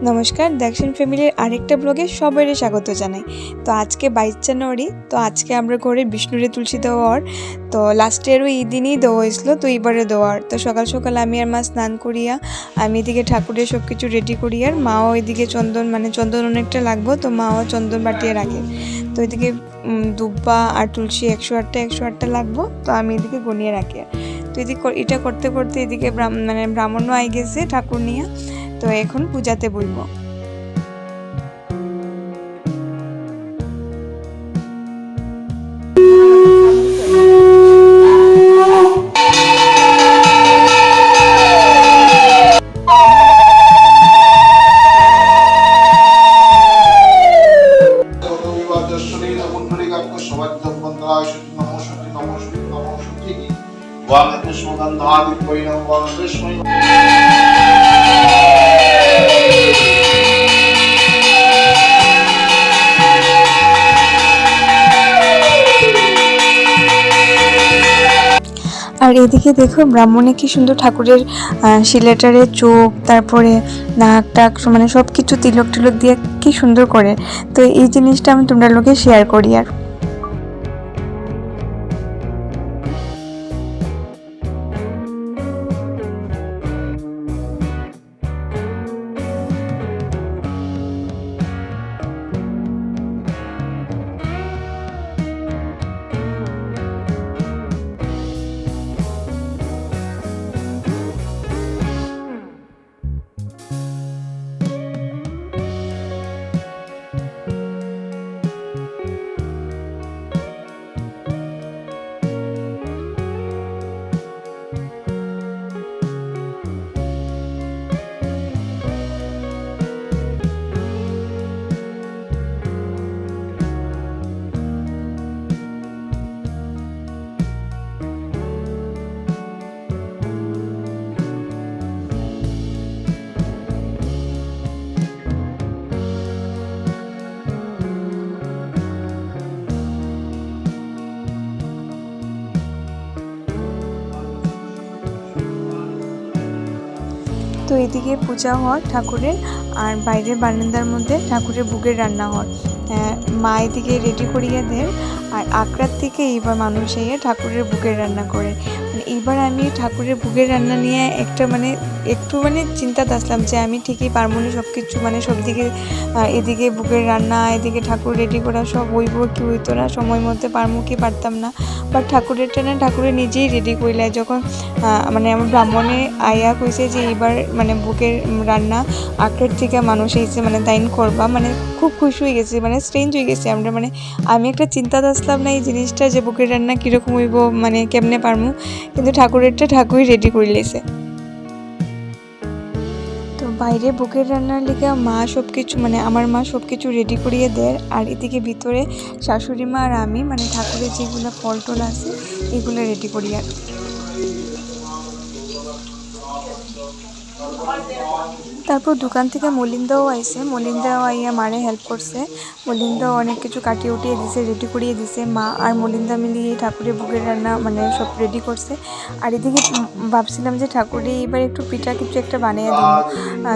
নমস্কার, দর্শন ফ্যামিলির আরেকটা ব্লগে সবাইকে স্বাগত জানাই। তো আজকে 22 জানুয়ারি, তো আজকে আমরা ঘরে বিষ্ণুরে তুলসী দেওয়ার, তো লাস্টেরও এই দিনই দেওয়া হয়েছিল, তো এইবারে দেওয়ার। তো সকাল সকাল আমি আর মা স্নান করিয়া আমি এদিকে ঠাকুরের সব কিছু রেডি করি, আর মাও এদিকে চন্দন অনেকটা লাগবো, তো মাও চন্দন বাটিয়ে রাখে। তো এদিকে দুব্বা আর তুলসী 108টা লাগবো, তো আমি এদিকে গনিয়ে রাখি। তো এদিকে এটা করতে করতে এদিকে ব্রাহ্মণও আই গেছে ঠাকুর নিয়ে। তো এখন পূজাতে বইব। আর এদিকে দেখো ব্রাহ্মণে কি সুন্দর ঠাকুরের শিলেটারে চোখ, তারপরে নাক টাক সব কিছু তিলক টিলক দিয়ে কি সুন্দর করে। তো এই জিনিসটা আমি তোমরা লোকে শেয়ার করি। আর তো এদিকে পূজা হয় ঠাকুরের, আর বাইরের বারান্দার মধ্যে ঠাকুরের ভোগের রান্না হয়। মা এদিকে রেডি করিয়ে দেয়, আর আগ্রার থেকে এইবার মানুষ এসে ঠাকুরের ভোগের রান্না করে। এইবার আমি ঠাকুরের ভোগের রান্না নিয়ে একটু চিন্তা আসলাম যে আমি ঠিকই পারবো না সব কিছু, সব দিকে এদিকে ভোগের রান্না, এদিকে ঠাকুর রেডি করা, সব হইব কি হইতো না, সময় মধ্যে পারবো কি পারতাম না। বাট ঠাকুরেরটা না ঠাকুরের নিজেই রেডি করলে, যখন আমার ব্রাহ্মণে আয়া কইছে যে এইবার ভোগের রান্না আখের থেকে মানুষ এসে দাইন করবা, খুব খুশি হয়ে গেছে, স্ট্রেঞ্জ হয়ে গেছে। আমরা আমি একটা চিন্তা আসলাম না এই জিনিসটা যে ভোগের রান্না কীরকম হইব, কেমনে পারমু, কিন্তু ঠাকুরেরটা ঠাকুরই রেডি করে লেছে। তো বাইরে ভোগের রান্নার লিগে মা সব কিছু আমার মা সব কিছু রেডি করিয়ে দেয়, আর এদিকে ভিতরে শাশুড়ি মা আর আমি ঠাকুরের যেগুলো ফল টল আছে এগুলো রেডি করি। আর তারপর দোকান থেকে মলিন্দাও আইছে, মলিন্দাও আইয়া মারে হেল্প করছে। মলিন্দাও অনেক কিছু কাটিয়ে উঠিয়ে দিছে, রেডি করিয়ে দিছে। মা আর মলিন্দা মিলিয়ে ঠাকুরের ভোগের রান্না সব রেডি করছে। আর এদিকে ভাবছিলাম যে ঠাকুরে এবার একটু পিঠা কিছু একটা বানিয়ে দিব,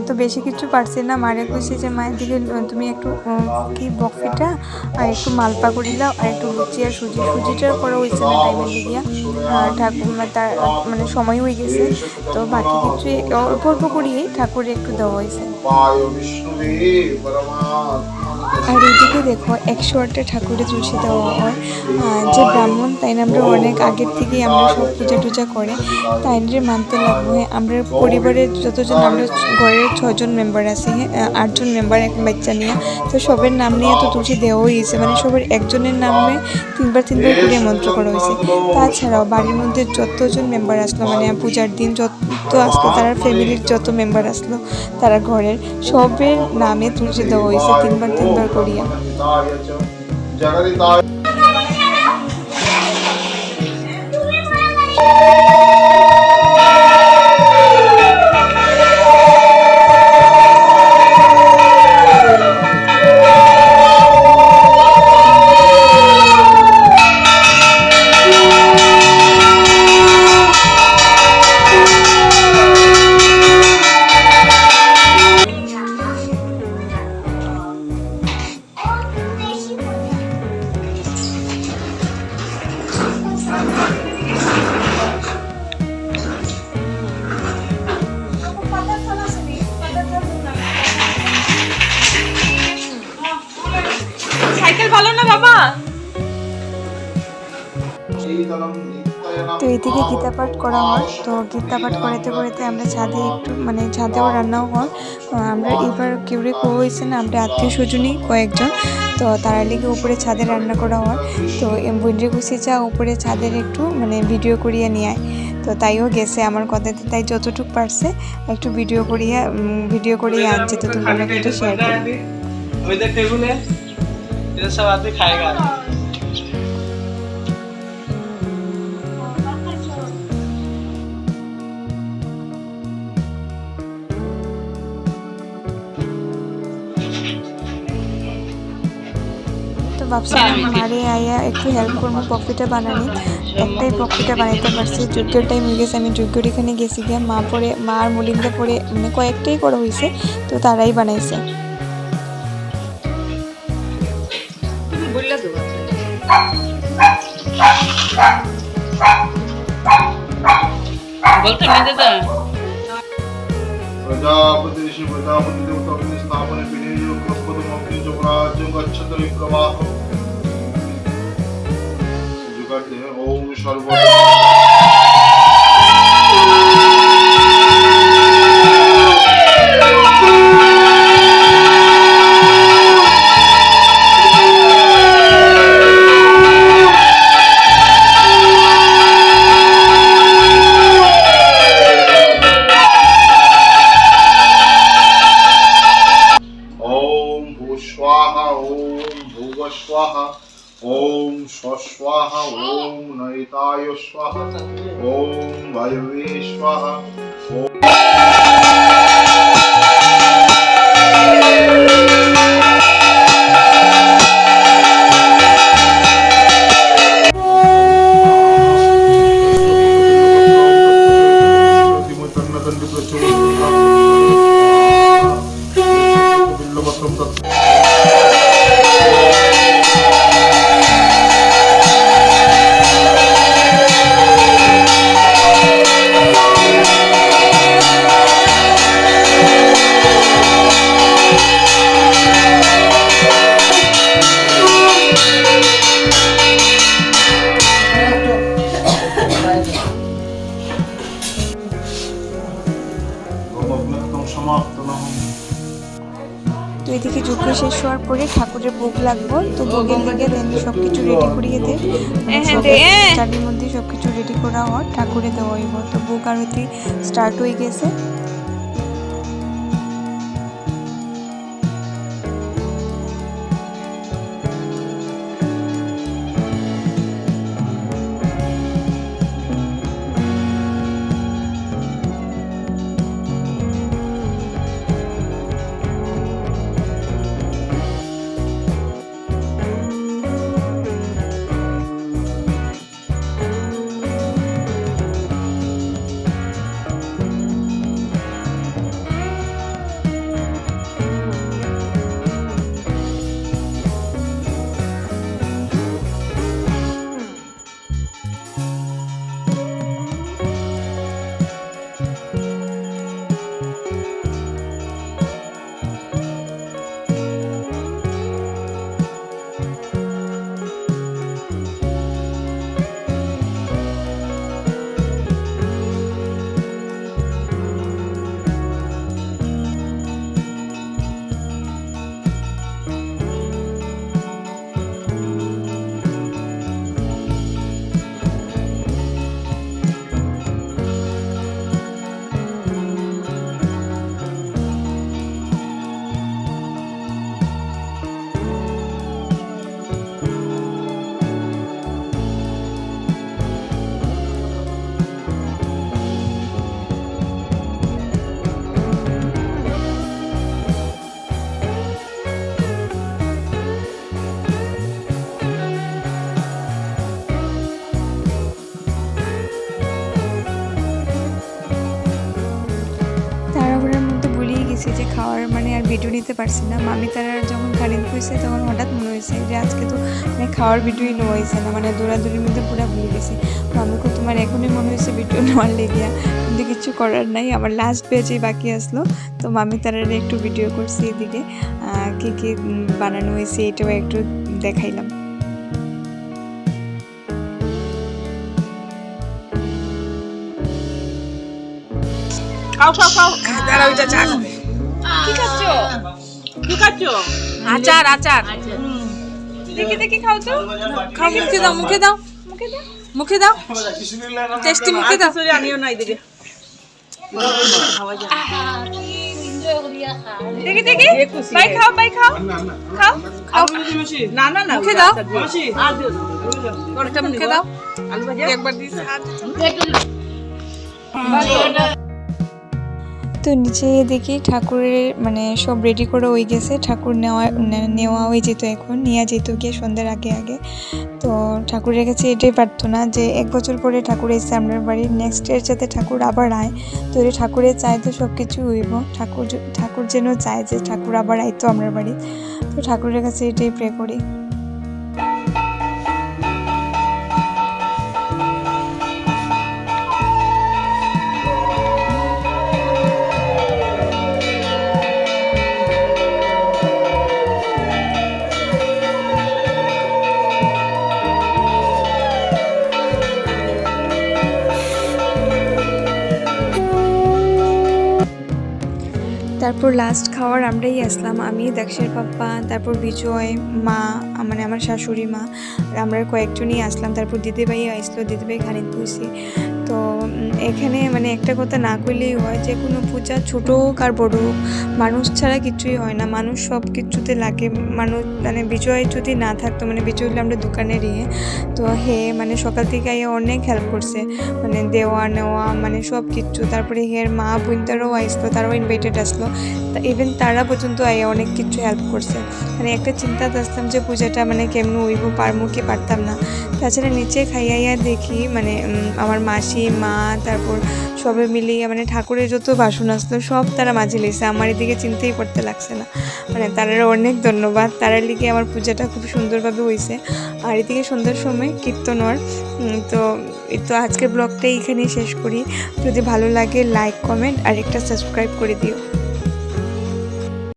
তো বেশি কিছু পারছি না। মারে কইছি যে মায়ের দিকে তুমি একটু কি বক পিঠা আর একটু মালপা করে দাও, আর একটু লুচি আর সুজিটার করা হয়েছে না টাইমের লিগিয়া, ঠাকুর তার সময় হয়ে গেছে। তো বাকি কিছু অল্প অল্প করিয়ে ঠাকুরে একটু দেওয়া হয়েছে। আর এইদিকে দেখো 108টা ঠাকুরে তুলসী দেওয়া হয়। যে ব্রাহ্মণ তাই আমরা অনেক আগের থেকেই আমরা সব পূজা টুজা করে তাইনরে মানতে লাগবো। পরিবারের যতজন আমরা ঘরের 6 জন মেম্বার আছে, 8 জন মেম্বার এক বাচ্চা নিয়ে, তো সবের নাম নিয়ে তো তুলসী দেওয়া হয়েছে, সবার একজনের নামে 3বার করে মন্ত্র করা হয়েছে। তাছাড়াও বাড়ির মধ্যে যতজন মেম্বার আসলো পূজার দিন যত আসলো, তারা ফ্যামিলির যত মেম্বার আসলো তারা ঘরের সবের নামে তুলসী দেওয়া হয়েছে 3বার করিয়া। তো এদিকে গীতা পাঠ করা হয়। তো গীতা পাঠ করাতে করাতে আমরা ছাদে একটু মানে ছাদেও রান্নাও হয়। আমরা এবার কেউ কেউ হয়েছে না, আমরা আত্মীয় স্বজনই কয়েকজন, তো তারা লেগে উপরে ছাদে রান্না করা হয়। তো বন্ডে গুছি যা উপরে ছাদের একটু মানে ভিডিও করিয়া নিয়ে আয়, তো তাইও গেছে আমার কথাতে, তাই যতটুকু পারছে একটু ভিডিও করিয়া আনছে, তো তোমার লাগে এটা শেয়ার করি। ওইদের টেবিলে এটা সব আদমি খাएगा। তো ভাবছিলাম মারে আয়া একটু হেল্প করবো পকপিটা বানানি, একটাই পকপিটা বানাইতে পারছি। যজ্ঞের টাইম হয়ে গেছে, আমি যজ্ঞের এখানে গেছি গিয়ে মা আর মলিন্দা পরে মানে কয়েকটাই করা হয়েছে, তো তারাই বানাইছে। বলতে মেদে দা प्रजापति ऋषि प्रजापति देवता की स्थापना विनियोग प्रपद मुक्ति जो राज्य गच्छत विप्रवाह जो करते हैं ओम सर्व स्वाहा ओम स्वाहा ओम नयिताय स्वाहा ओम वायवे स्वाहा তো এদিকে যজ্ঞ শেষ হওয়ার পরে ঠাকুরের ভোগ লাগবো, তো ভোগের লেগে দেন সবকিছু রেডি করিয়ে দেয়, চারির মধ্যে সবকিছু রেডি করা হয় ঠাকুরে দেওয়া হইব। তো ভোগ আরতি স্টার্ট হয়ে গেছে। যে খাওয়ার মানে আর ভিডিও নিতে পারছি না। মামি তারা যখন কারেন্ট হয়েছে তখন হঠাৎ মনে হয়েছে যে আজকে তো মানে খাওয়ার ভিডিওই নেওয়া হয়েছে না, মানে দৌড়াদৌড়ির মধ্যে পুরো ভুলে গেছি। মামিকে তোমার এখনই মনে হয়েছে ভিডিও নেওয়ার লেগিয়া, কিন্তু কিছু করার নাই, আমার লাস্ট পেজেই বাকি আসলো। তো মামি তারা একটু ভিডিও করছি, এদিকে কী কী বানানো হয়েছে এটাও একটু দেখাইলাম। খাও খাও খাও দাঁড়াও এটা চা খাবে কি খাচ্ছো কি খাচ্ছো আচার আচার দেখি দেখি খাও তো খাও মুখে দাও মুখে দাও মুখে দাও টেস্টি মুখে দাও আনিও না এদিকে দেখি দেখি ভাই খাও খাও খাও না না না মুখে দাও ওটা মুখে দাও আলু ভাজা একবার দিস তো নিচে দেখি ঠাকুরের মানে সব রেডি করে হয়ে গেছে, ঠাকুর নেওয়া হয়ে যেত, এখন নিয়ে যেত গিয়ে সন্ধ্যার আগে আগে। তো ঠাকুরের কাছে এটাই প্রার্থনা যে 1 বছর পরে ঠাকুর এসে আপনার বাড়ির, নেক্সট ইয়ার যাতে ঠাকুর আবার আয়। তো এটা ঠাকুরের চায় তো সব কিছু হইব, ঠাকুর যেন চায় যে ঠাকুর আবার আইতো আপনার বাড়ি। তো ঠাকুরের কাছে এটাই প্রে করি। তারপর লাস্ট খাওয়ার আমরাই আসলাম, আমি দাক্ষের পাপ্পা, তারপর বিজয়, মা মানে আমার শাশুড়ি মা, আর আমরা কয়েকজনই আসলাম। তারপর দিদিভাই আসলো, দিদিভাই খানিক বসি। তো এখানে মানে একটা কথা না কইলেই হয়, যে কোনো পূজা ছোটো হোক আর বড়ো হোক, মানুষ ছাড়া কিছুই হয় না, মানুষ সব কিছুতে লাগে। মানুষ মানে বিজয় যদি না থাকতো, মানে বিজয় হলে আমরা দোকানে নিয়ে, তো মানে সকাল থেকে অনেক হেল্প করছে, মানে দেওয়া নেওয়া মানে সব কিছু। তারপরে মা বোনটারাও আসলো, তারাও ইনভাইটেড আসলো, ইভেন তারা পর্যন্ত অনেক কিছু হেল্প করছে। মানে একটা চিন্তা আসতাম যে পূজাটা মানে কেমন হইব, পারবো কি পারতাম না। তাছাড়া নিচে খাইয়া দেখি মানে আমার মাসি, মা, তারপর সবে মিলিয়ে মানে ঠাকুরের যত বাসন আসলো সব তারা মাঝে লেগেছে, আমার এদিকে চিন্তাই করতে লাগছে না। মানে তারারও অনেক ধন্যবাদ, তারার লিগে আমার পূজাটা খুব সুন্দরভাবে হয়েছে। আর এদিকে সন্ধ্যার সময় কীর্তন হওয়ার। তো আজকের ব্লগটা এইখানেই শেষ করি। যদি ভালো লাগে লাইক, কমেন্ট আর একটা সাবস্ক্রাইব করে দিও।